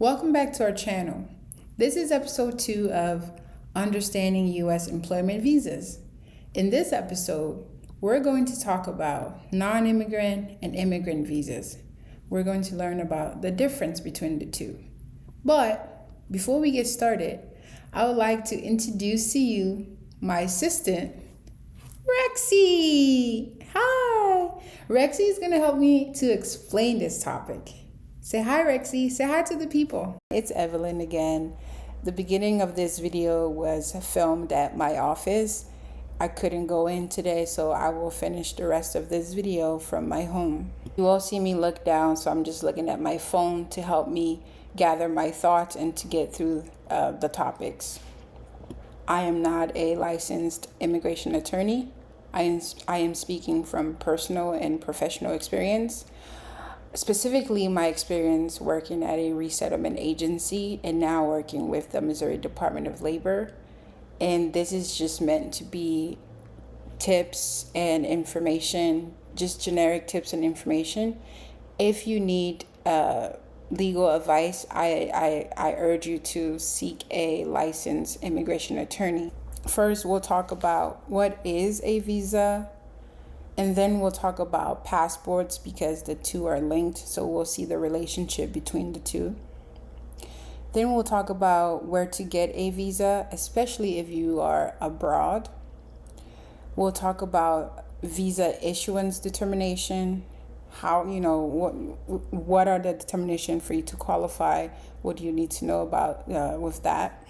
Welcome back to our channel. This is episode 2 of Understanding U.S. Employment Visas. In this episode, we're going to talk about non-immigrant and immigrant visas. We're going to learn about the difference between the two. But before we get started, I would like to introduce to you my assistant, Rexy. Hi! Rexy is going to help me to explain this topic. Say hi, Rexy. Say hi to the people. It's Evelyn again. The beginning of this video was filmed at my office. I couldn't go in today, so I will finish the rest of this video from my home. You all see me look down, so I'm just looking at my phone to help me gather my thoughts and to get through the topics. I am not a licensed immigration attorney. I am speaking from personal and professional experience. Specifically, my experience working at a resettlement agency and now working with the Missouri Department of Labor. And this is just meant to be tips and information, just generic tips and information. If you need legal advice, I urge you to seek a licensed immigration attorney. First, we'll talk about what is a visa. And then we'll talk about passports because the two are linked, so we'll see the relationship between the two. Then we'll talk about where to get a visa, especially if you are abroad. We'll talk about visa issuance determination, how, what are the determination for you to qualify, what do you need to know about with that.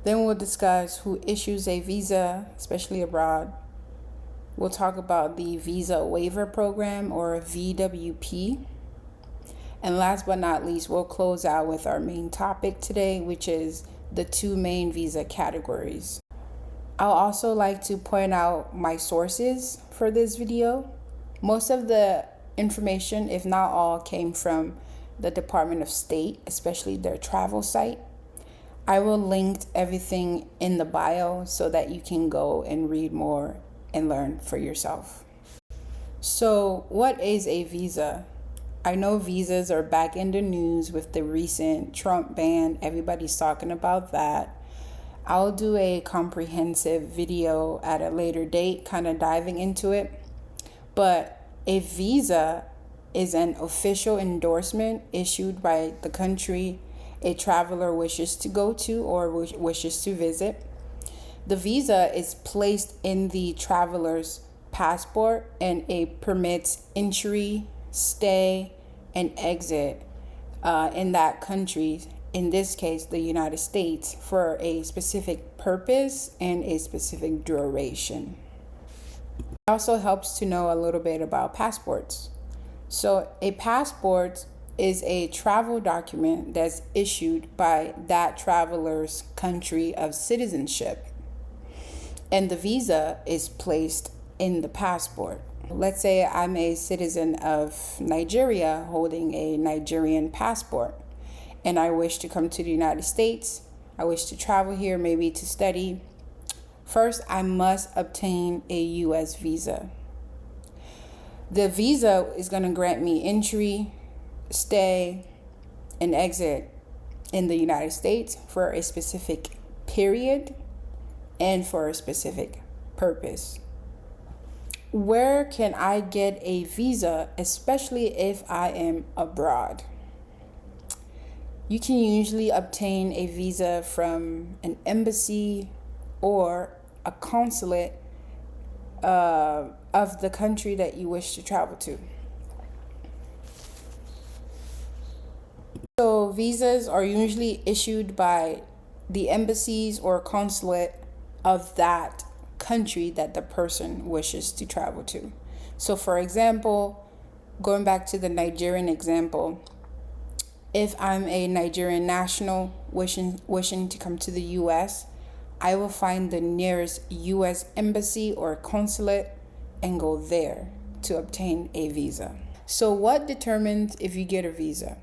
Then we'll discuss who issues a visa, especially abroad. We'll talk about the Visa Waiver Program, or VWP. And last but not least, we'll close out with our main topic today, which is the two main visa categories. I'll also like to point out my sources for this video. Most of the information, if not all, came from the Department of State, especially their travel site. I will link everything in the bio so that you can go and read more and learn for yourself. So, what is a visa? I know visas are back in the news with the recent Trump ban. Everybody's talking about that. I'll do a comprehensive video at a later date, kind of diving into it. But a visa is an official endorsement issued by the country a traveler wishes to go to or wishes to visit. The visa is placed in the traveler's passport and it permits entry, stay, and exit in that country, in this case, the United States, for a specific purpose and a specific duration. It also helps to know a little bit about passports. So a passport is a travel document that's issued by that traveler's country of citizenship. And the visa is placed in the passport. Let's say I'm a citizen of Nigeria holding a Nigerian passport, and I wish to come to the United States. I wish to travel here, maybe to study. First, I must obtain a U.S. visa. The visa is going to grant me entry, stay, and exit in the United States for a specific period and for a specific purpose. Where can I get a visa, especially if I am abroad? You can usually obtain a visa from an embassy or a consulate of the country that you wish to travel to. So visas are usually issued by the embassies or consulate of that country that the person wishes to travel to. So for example, going back to the Nigerian example, if I'm a Nigerian national wishing to come to the US, I will find the nearest US embassy or consulate and go there to obtain a visa. So what determines if you get a visa?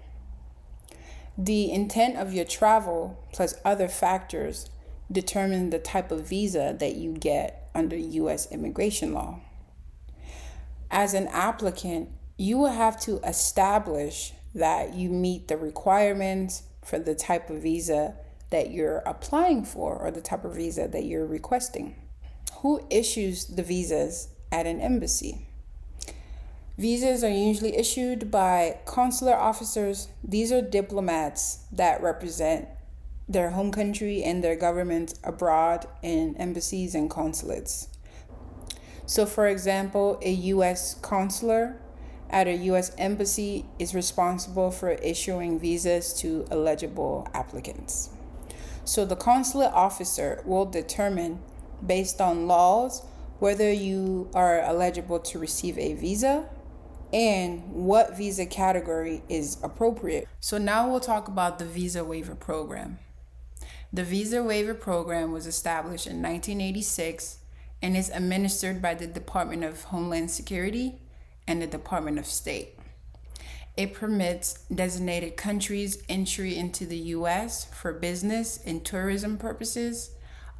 The intent of your travel plus other factors determine the type of visa that you get under U.S. immigration law. As an applicant, you will have to establish that you meet the requirements for the type of visa that you're applying for or the type of visa that you're requesting. Who issues the visas at an embassy? Visas are usually issued by consular officers. These are diplomats that represent their home country and their government abroad in embassies and consulates. So, for example, a U.S. consular at a U.S. embassy is responsible for issuing visas to eligible applicants. So the consulate officer will determine, based on laws, whether you are eligible to receive a visa and what visa category is appropriate. So now we'll talk about the Visa Waiver Program. The Visa Waiver Program was established in 1986 and is administered by the Department of Homeland Security and the Department of State. It permits designated countries entry into the U.S. for business and tourism purposes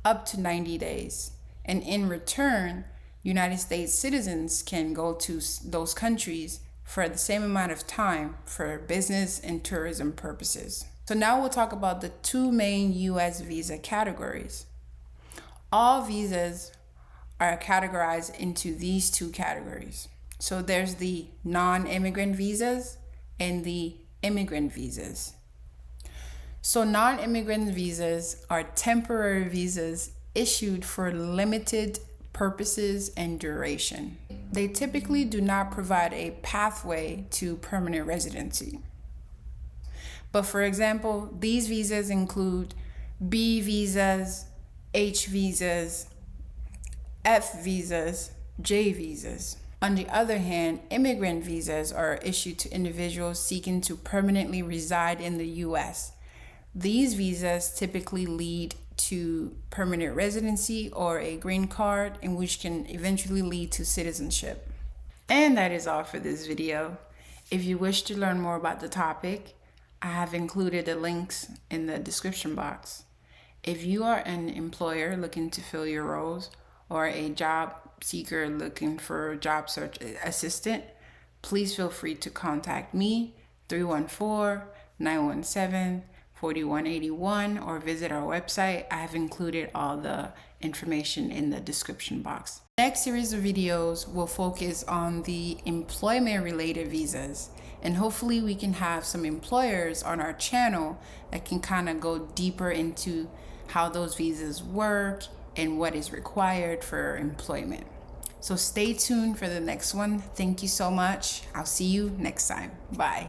up to 90 days. And in return, United States citizens can go to those countries for the same amount of time for business and tourism purposes. So now we'll talk about the two main U.S. visa categories. All visas are categorized into these two categories. So there's the non-immigrant visas and the immigrant visas. So non-immigrant visas are temporary visas issued for limited purposes and duration. They typically do not provide a pathway to permanent residency. But for example, these visas include B visas, H visas, F visas, J visas. On the other hand, immigrant visas are issued to individuals seeking to permanently reside in the U.S. These visas typically lead to permanent residency or a green card, and which can eventually lead to citizenship. And that is all for this video. If you wish to learn more about the topic, I have included the links in the description box. If you are an employer looking to fill your roles or a job seeker looking for a job search assistant, please feel free to contact me 314-917-4181 or visit our website. I have included all the information in the description box. Next series of videos will focus on the employment related visas, and hopefully we can have some employers on our channel that can kind of go deeper into how those visas work and what is required for employment. So stay tuned for the next one. Thank you so much. I'll see you next time. Bye.